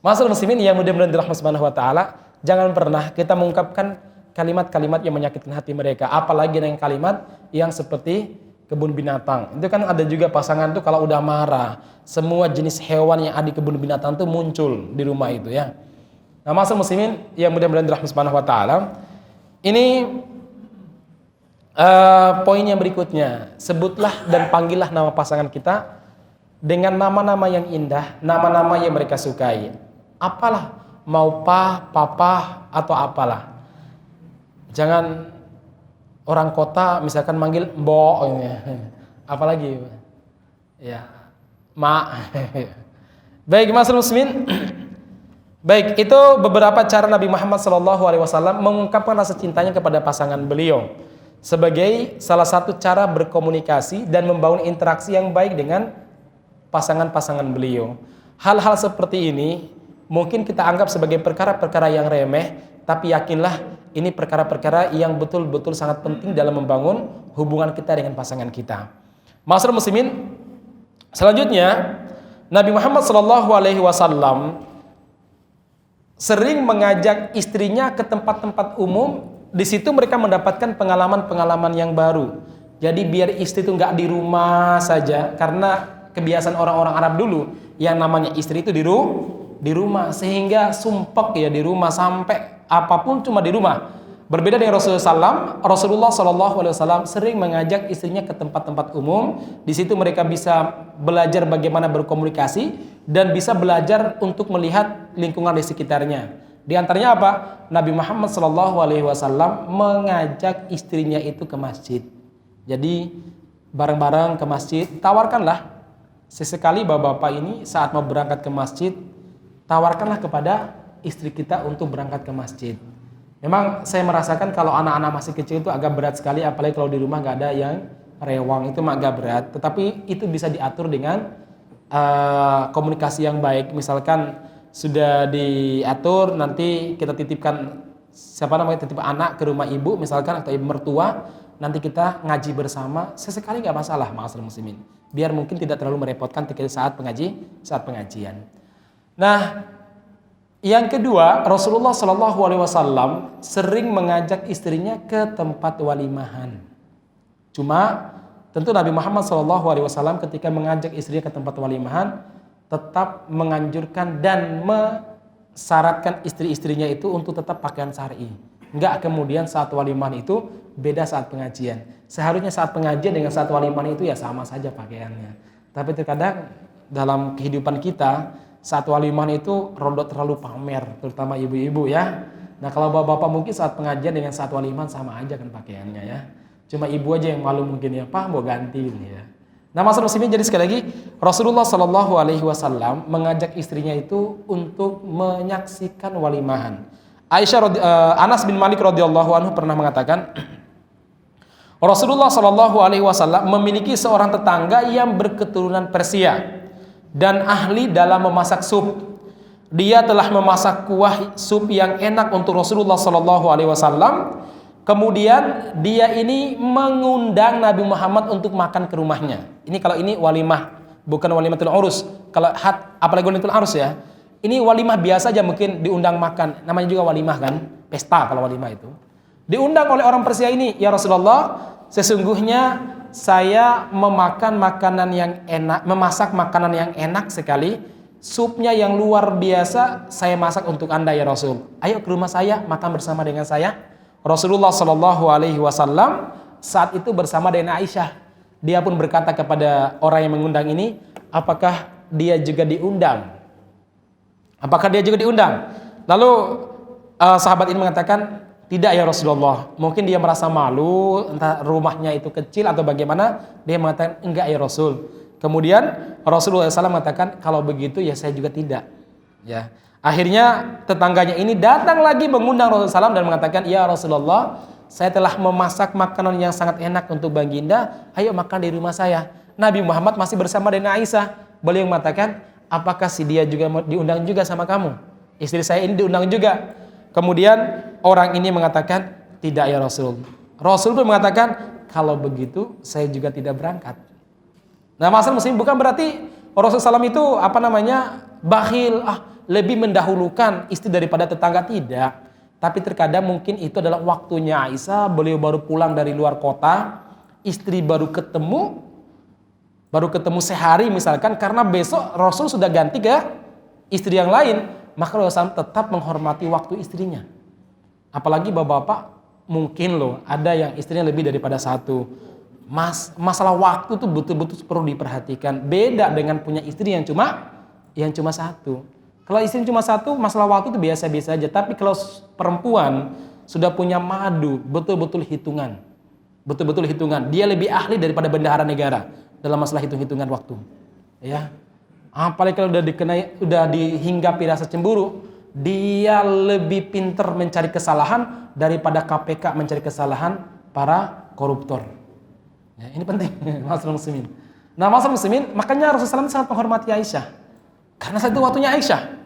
Masalah muslimin yang mudah-mudahan dirahmati Subhanahu wa taala, jangan pernah kita mengungkapkan kalimat-kalimat yang menyakitkan hati mereka, apalagi dengan kalimat yang seperti kebun binatang. Itu kan ada juga pasangan tuh kalau udah marah, semua jenis hewan yang ada di kebun binatang tuh muncul di rumah itu ya. Nah, masalah muslimin yang mudah-mudahan dirahmati Subhanahu wa taala, ini poin yang berikutnya, sebutlah dan panggillah nama pasangan kita dengan nama-nama yang indah, nama-nama yang mereka sukai. Apalah, mau papa atau apalah. Jangan orang kota misalkan manggil mbok, apalagi ya, mak. Baik, masalah muslimin. Baik, itu beberapa cara Nabi Muhammad SAW mengungkapkan rasa cintanya kepada pasangan beliau sebagai salah satu cara berkomunikasi dan membangun interaksi yang baik dengan pasangan-pasangan beliau. Hal-hal seperti ini mungkin kita anggap sebagai perkara-perkara yang remeh, tapi yakinlah ini perkara-perkara yang betul-betul sangat penting dalam membangun hubungan kita dengan pasangan kita. Masyarakat muslimin, selanjutnya Nabi Muhammad SAW sering mengajak istrinya ke tempat-tempat umum. Di situ mereka mendapatkan pengalaman-pengalaman yang baru. Jadi biar istri itu nggak di rumah saja, karena kebiasaan orang-orang Arab dulu yang namanya istri itu di rumah, sehingga sumpek ya di rumah, sampai apapun cuma di rumah. Berbeda dengan Rasulullah SAW sering mengajak istrinya ke tempat-tempat umum. Di situ mereka bisa belajar bagaimana berkomunikasi dan bisa belajar untuk melihat lingkungan di sekitarnya. Di antaranya apa? Nabi Muhammad SAW mengajak istrinya itu ke masjid. Jadi bareng-bareng ke masjid, tawarkanlah sesekali bapak-bapak ini saat mau berangkat ke masjid, tawarkanlah kepada istri kita untuk berangkat ke masjid. Memang saya merasakan kalau anak-anak masih kecil itu agak berat sekali, apalagi kalau di rumah nggak ada yang rewang, itu agak berat. Tetapi itu bisa diatur dengan komunikasi yang baik. Misalkan sudah diatur, nanti kita titipkan titip anak ke rumah ibu misalkan, atau ibu mertua, nanti kita ngaji bersama sesekali, nggak masalah, ma'asyiral muslimin. Biar mungkin tidak terlalu merepotkan saat pengajian. Nah, yang kedua, Rasulullah SAW sering mengajak istrinya ke tempat walimahan. Cuma tentu Nabi Muhammad SAW ketika mengajak istrinya ke tempat walimahan tetap menganjurkan dan mensyaratkan istri-istrinya itu untuk tetap pakaian syar'i. Enggak kemudian saat walimahan itu beda saat pengajian. Seharusnya saat pengajian dengan saat walimahan itu ya sama saja pakaiannya. Tapi terkadang dalam kehidupan kita saat walimahan itu rodok terlalu pamer, terutama ibu-ibu ya. Nah, kalau bapak-bapak mungkin saat pengajian dengan saat walimahan sama aja kan pakaiannya ya. Cuma ibu aja yang malu mungkin ya, Pak mau ganti ini ya. Nah, masalah muslimin, jadi sekali lagi Rasulullah SAW mengajak istrinya itu untuk menyaksikan walimahan. Anas bin Malik radhiyallahu anhu pernah mengatakan, Rasulullah SAW memiliki seorang tetangga yang berketurunan Persia dan ahli dalam memasak sup. Dia telah memasak kuah sup yang enak untuk Rasulullah SAW. Kemudian dia ini mengundang Nabi Muhammad untuk makan ke rumahnya. Ini kalau ini walimah, bukan walimatul urus. Kalau apalagi walimatul urus ya. Ini walimah biasa aja, mungkin diundang makan. Namanya juga walimah kan, pesta kalau walimah itu. Diundang oleh orang Persia ini, ya Rasulullah, sesungguhnya saya memakan makanan yang enak, memasak makanan yang enak sekali. Supnya yang luar biasa saya masak untuk Anda ya Rasul. Ayo ke rumah saya, makan bersama dengan saya. Rasulullah SAW saat itu bersama dengan Aisyah. Dia pun berkata kepada orang yang mengundang ini, apakah dia juga diundang? Apakah dia juga diundang? Lalu sahabat ini mengatakan, tidak ya Rasulullah. Mungkin dia merasa malu, entah rumahnya itu kecil atau bagaimana. Dia mengatakan, enggak ya Rasul. Kemudian Rasulullah SAW mengatakan, kalau begitu ya saya juga tidak. Ya. Akhirnya tetangganya ini datang lagi mengundang Rasulullah SAW dan mengatakan, ya Rasulullah, saya telah memasak makanan yang sangat enak untuk Baginda, ayo makan di rumah saya. Nabi Muhammad masih bersama dengan Aisyah. Beliau mengatakan, apakah si dia juga diundang juga sama kamu? Istri saya ini diundang juga. Kemudian orang ini mengatakan, tidak ya Rasul. Rasul pun mengatakan, kalau begitu saya juga tidak berangkat. Nah, masalah muslim bukan berarti Rasulullah SAW itu bakhil, lebih mendahulukan istri daripada tetangga, tidak. Tapi terkadang mungkin itu adalah waktunya Aisyah, beliau baru pulang dari luar kota, istri baru ketemu sehari misalkan, karena besok Rasul sudah ganti ke istri yang lain, maka Rasul tetap menghormati waktu istrinya. Apalagi bapak-bapak, mungkin ada yang istrinya lebih daripada satu. Masalah waktu itu betul-betul perlu diperhatikan. Beda dengan punya istri yang cuma satu. Kalau istri cuma satu, masalah waktu itu biasa-biasa aja. Tapi kalau perempuan sudah punya madu, betul-betul hitungan. Dia lebih ahli daripada bendahara negara dalam masalah hitung-hitungan waktu. Ya. Apalagi kalau udah dihinggapi rasa cemburu, dia lebih pintar mencari kesalahan daripada KPK mencari kesalahan para koruptor. Ya, ini penting, masalah muslimin. Nah, masalah muslimin, makanya Rasulullah SAW sangat menghormati Aisyah. Karena saat itu waktunya Aisyah.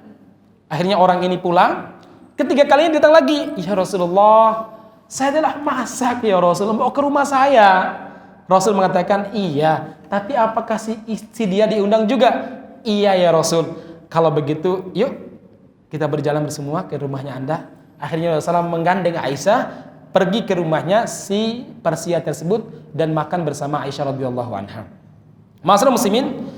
Akhirnya orang ini pulang, ketiga kalinya datang lagi. Ya Rasulullah, saya adalah masak ya Rasulullah, bawa ke rumah saya. Rasul mengatakan, iya, tapi apakah si dia diundang juga? Iya ya Rasul. Kalau begitu, yuk kita berjalan bersemua ke rumahnya Anda. Akhirnya Rasulullah menggandeng Aisyah pergi ke rumahnya si Persia tersebut dan makan bersama Aisyah radhiyallahu anha. Masalah muslimin,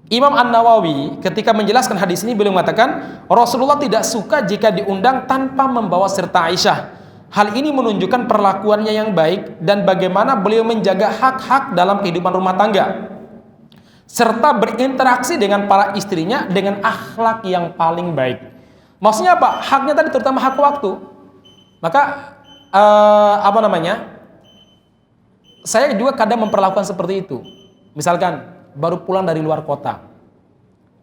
Imam An-Nawawi ketika menjelaskan hadis ini beliau mengatakan Rasulullah tidak suka jika diundang tanpa membawa serta Aisyah. Hal ini menunjukkan perlakuannya yang baik dan bagaimana beliau menjaga hak-hak dalam kehidupan rumah tangga serta berinteraksi dengan para istrinya dengan akhlak yang paling baik. Maksudnya apa? Haknya tadi terutama hak waktu. Maka saya juga kadang memperlakukan seperti itu. Misalkan baru pulang dari luar kota,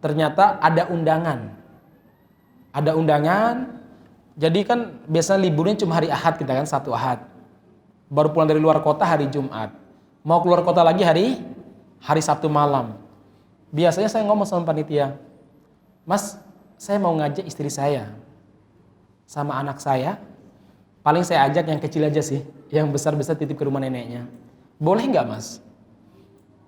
ternyata ada undangan. Jadi kan biasanya liburnya cuma hari Ahad, kita kan satu Ahad. Baru pulang dari luar kota hari Jumat, mau keluar kota lagi hari Sabtu malam. Biasanya saya ngomong sama panitia, Mas, saya mau ngajak istri saya sama anak saya. Paling saya ajak yang kecil aja sih, yang besar-besar titip ke rumah neneknya. Boleh nggak Mas?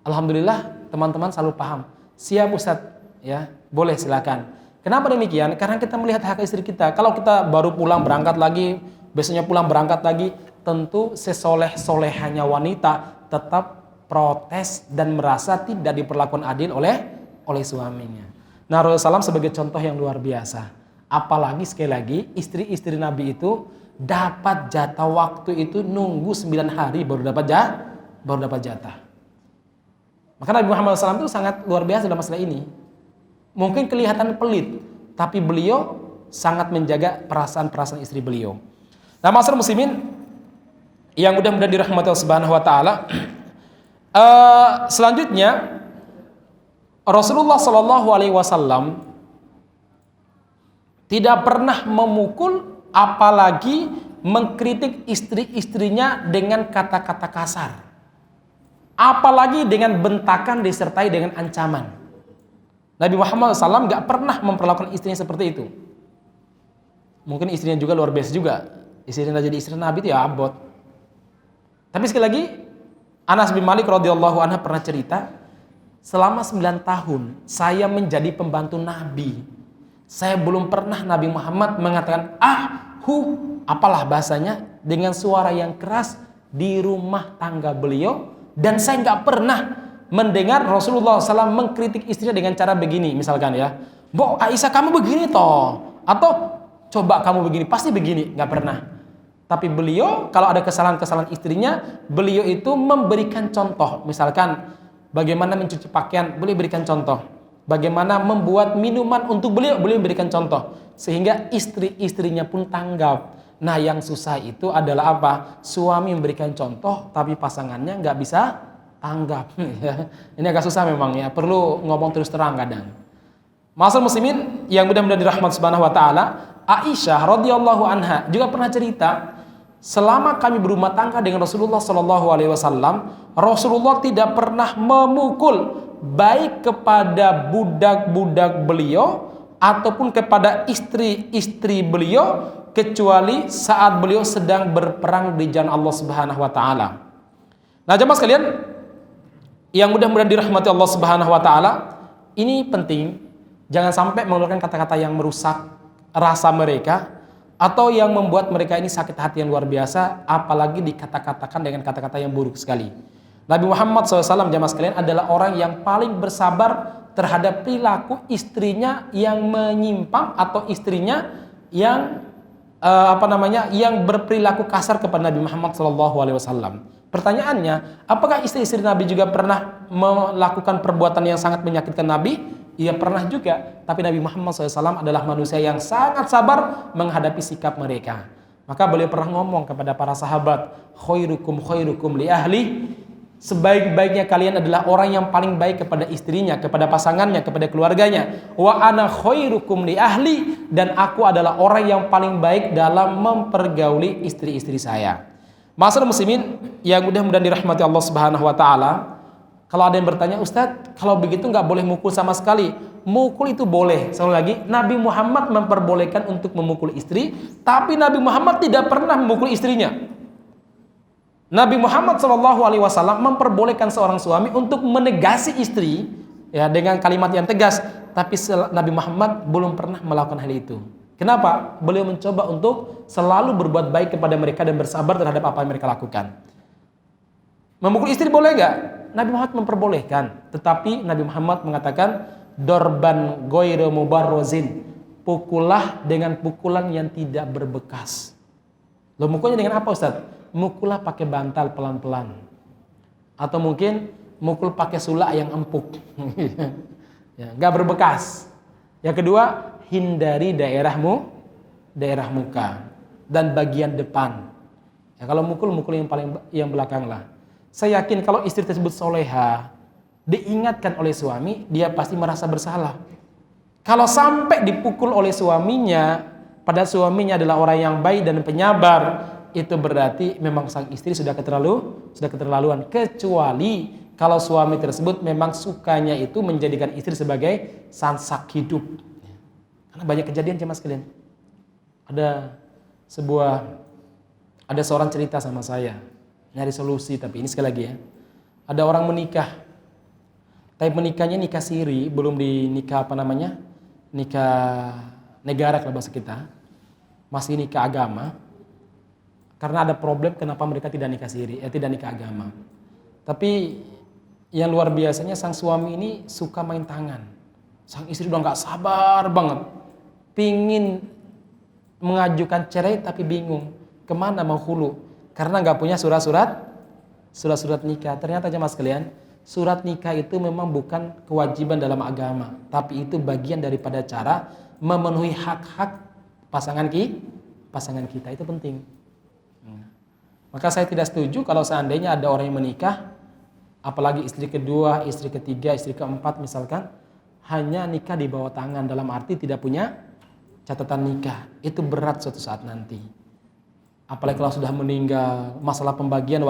Alhamdulillah teman-teman selalu paham. Siap Ustadz, ya boleh silakan. Kenapa demikian? Karena kita melihat hak istri kita. Kalau kita baru pulang berangkat lagi, besoknya pulang berangkat lagi, tentu sesoleh-solehanya wanita tetap protes dan merasa tidak diperlakukan adil oleh suaminya. Nah, Rasulullah SAW sebagai contoh yang luar biasa. Apalagi sekali lagi istri-istri Nabi itu dapat jatah waktu itu nunggu 9 hari baru dapat jatah. Maka Nabi Muhammad SAW itu sangat luar biasa dalam masalah ini. Mungkin kelihatan pelit, tapi beliau sangat menjaga perasaan-perasaan istri beliau. Nah, masyarakat muslimin yang mudah-mudahan dirahmati Allah Subhanahu wa taala, selanjutnya Rasulullah Shallallahu alaihi wasallam tidak pernah memukul apalagi mengkritik istri-istrinya dengan kata-kata kasar. Apalagi dengan bentakan disertai dengan ancaman. Nabi Muhammad SAW gak pernah memperlakukan istrinya seperti itu. Mungkin istrinya juga luar biasa juga. Istrinya jadi istri Nabi itu ya abot. Tapi sekali lagi, Anas bin Malik radhiyallahu anhu pernah cerita, selama 9 tahun saya menjadi pembantu Nabi. Saya belum pernah Nabi Muhammad mengatakan apalah bahasanya dengan suara yang keras di rumah tangga beliau. Dan saya gak pernah mendengar Rasulullah SAW mengkritik istrinya dengan cara begini, misalkan ya, Mbok Aisyah kamu begini toh, atau coba kamu begini, pasti begini, nggak pernah. Tapi beliau kalau ada kesalahan-kesalahan istrinya, beliau itu memberikan contoh, misalkan bagaimana mencuci pakaian, beliau berikan contoh, bagaimana membuat minuman untuk beliau berikan contoh, sehingga istri-istrinya pun tanggap. Nah, yang susah itu adalah apa? Suami memberikan contoh, tapi pasangannya nggak bisa tanggap. Ini agak susah memang ya, perlu ngomong terus terang kadang. Masyaallah muslimin yang mudah-mudahan dirahmati Subhanahu wa taala, Aisyah radhiyallahu anha juga pernah cerita, selama kami berumah tangga dengan Rasulullah sallallahu alaihi wasallam, Rasulullah tidak pernah memukul baik kepada budak-budak beliau ataupun kepada istri-istri beliau kecuali saat beliau sedang berperang di jalan Allah Subhanahu wa taala. Nah, jemaah sekalian, yang mudah-mudahan dirahmati Allah Subhanahu wa taala, ini penting, jangan sampai mengeluarkan kata-kata yang merusak rasa mereka atau yang membuat mereka ini sakit hati yang luar biasa, apalagi dikata-katakan dengan kata-kata yang buruk sekali. Nabi Muhammad SAW jamaah sekalian adalah orang yang paling bersabar terhadap perilaku istrinya yang menyimpang atau istrinya yang yang berperilaku kasar kepada Nabi Muhammad SAW. Pertanyaannya, apakah istri-istri Nabi juga pernah melakukan perbuatan yang sangat menyakitkan Nabi? Ia pernah juga, tapi Nabi Muhammad SAW adalah manusia yang sangat sabar menghadapi sikap mereka. Maka beliau pernah ngomong kepada para sahabat, khairukum li ahli, sebaik-baiknya kalian adalah orang yang paling baik kepada istrinya, kepada pasangannya, kepada keluarganya. Wa ana khairukum li ahli, dan aku adalah orang yang paling baik dalam mempergauli istri-istri saya. Masyaallah muslimin yang mudah-mudahan dirahmati Allah Subhanahu wa taala. Kalau ada yang bertanya, Ustadz, kalau begitu nggak boleh mukul sama sekali. Mukul itu boleh. Sekali lagi, Nabi Muhammad memperbolehkan untuk memukul istri, tapi Nabi Muhammad tidak pernah memukul istrinya. Nabi Muhammad SAW memperbolehkan seorang suami untuk menegasi istri ya dengan kalimat yang tegas, tapi Nabi Muhammad belum pernah melakukan hal itu. Kenapa? Beliau mencoba untuk selalu berbuat baik kepada mereka dan bersabar terhadap apa yang mereka lakukan. Memukul istri boleh nggak? Nabi Muhammad memperbolehkan, tetapi Nabi Muhammad mengatakan dorban ghairu mubarrozin, pukullah dengan pukulan yang tidak berbekas. Lo mukulnya dengan apa, Ustaz? Mukullah pakai bantal pelan-pelan, atau mungkin mukul pakai sulak yang empuk, ya, nggak berbekas. Yang kedua, hindari daerah muka dan bagian depan. Ya, kalau mukul yang belakang lah. Saya yakin kalau istri tersebut soleha, diingatkan oleh suami, dia pasti merasa bersalah. Kalau sampai dipukul oleh suaminya, padahal suaminya adalah orang yang baik dan penyabar, itu berarti memang sang istri sudah keterlaluan. Kecuali kalau suami tersebut memang sukanya itu menjadikan istri sebagai sansak hidup. Karena banyak kejadian jemaah sekalian. Ada seorang cerita sama saya, nyari solusi, tapi ini sekali lagi ya. Ada orang menikah, tapi menikahnya nikah siri, belum dinikah nikah negara kalau bahasa kita, masih nikah agama. Karena ada problem kenapa mereka tidak nikah siri, tidak nikah agama. Tapi yang luar biasanya sang suami ini suka main tangan. Sang istri udah nggak sabar banget, pingin mengajukan cerai tapi bingung kemana mau hulu, karena nggak punya surat-surat nikah. Ternyata jemaah sekalian, surat nikah itu memang bukan kewajiban dalam agama, tapi itu bagian daripada cara memenuhi hak-hak pasangan kita. Itu penting. Maka saya tidak setuju kalau seandainya ada orang yang menikah, apalagi istri kedua, istri ketiga, istri keempat misalkan, hanya nikah di bawah tangan, dalam arti tidak punya catatan nikah. Itu berat suatu saat nanti. Apalagi kalau sudah meninggal, masalah pembagian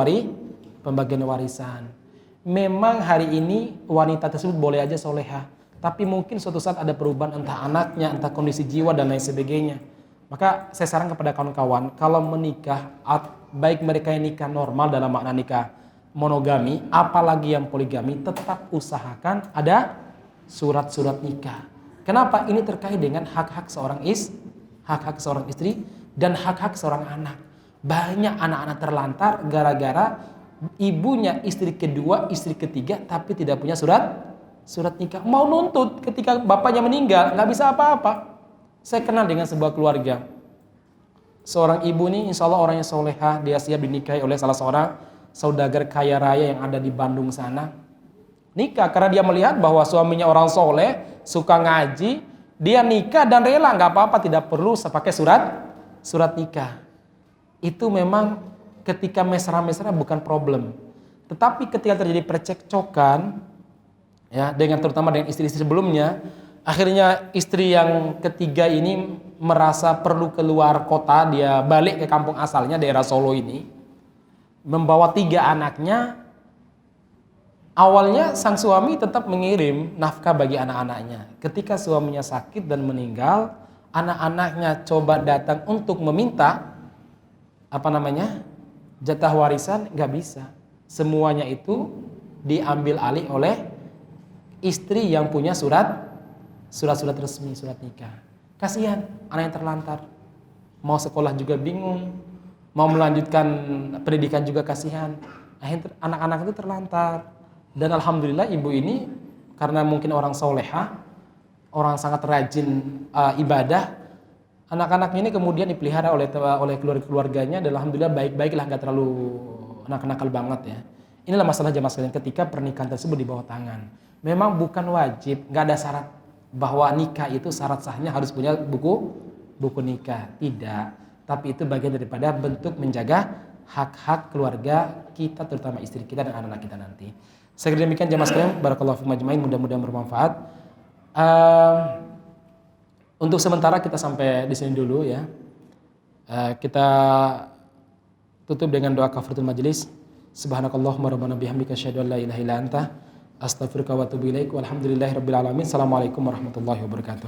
warisan. Memang hari ini wanita tersebut boleh aja solehah, tapi mungkin suatu saat ada perubahan, entah anaknya, entah kondisi jiwa dan lain sebagainya. Maka saya saran kepada kawan-kawan, kalau menikah, baik mereka yang nikah normal dalam makna nikah monogami, apalagi yang poligami, tetap usahakan ada surat-surat nikah. Kenapa? Ini terkait dengan hak-hak seorang istri dan hak-hak seorang anak. Banyak anak-anak terlantar gara-gara ibunya istri kedua, istri ketiga, tapi tidak punya surat nikah. Mau nuntut ketika bapaknya meninggal, nggak bisa apa-apa. Saya kenal dengan sebuah keluarga. Seorang ibu ini insya Allah orangnya solehah, dia siap dinikahi oleh salah seorang saudagar kaya raya yang ada di Bandung sana. Nikah karena dia melihat bahwa suaminya orang soleh, suka ngaji, dia nikah dan rela, nggak apa-apa, tidak perlu pakai surat nikah. Itu memang ketika mesra-mesra bukan problem. Tetapi ketika terjadi percekcokan, ya, terutama dengan istri-istri sebelumnya, akhirnya istri yang ketiga ini merasa perlu keluar kota, dia balik ke kampung asalnya, daerah Solo ini, membawa 3 anaknya. Awalnya sang suami tetap mengirim nafkah bagi anak-anaknya. Ketika suaminya sakit dan meninggal, anak-anaknya coba datang untuk meminta jatah warisan, nggak bisa. Semuanya itu diambil alih oleh istri yang punya surat-surat resmi, surat nikah. Kasihan anak yang terlantar. Mau sekolah juga bingung, mau melanjutkan pendidikan juga kasihan. Akhirnya anak-anak itu terlantar. Dan alhamdulillah ibu ini karena mungkin orang solehah, orang sangat rajin ibadah, anak-anaknya ini kemudian dipelihara oleh keluarganya dan alhamdulillah baik-baiklah, nggak terlalu nakal-nakal banget ya. Inilah masalah jamaah sekalian ketika pernikahan tersebut di bawah tangan. Memang bukan wajib, nggak ada syarat bahwa nikah itu syarat sahnya harus punya buku nikah. Tidak. Tapi itu bagian daripada bentuk menjaga hak-hak keluarga kita, terutama istri kita dan anak-anak kita nanti. Saya kira demikian jamaah sekalian, barakallahu fikum ajmain, mudah-mudahan bermanfaat. Untuk sementara kita sampai di sini dulu ya. Kita tutup dengan doa kafaratul majelis. Subhanakallahumma rabbana bihamdika asyhadu an la ilaha illa anta astaghfiruka wa atubu ilaik. Walhamdulillahirabbil alamin. Assalamualaikum warahmatullahi wabarakatuh.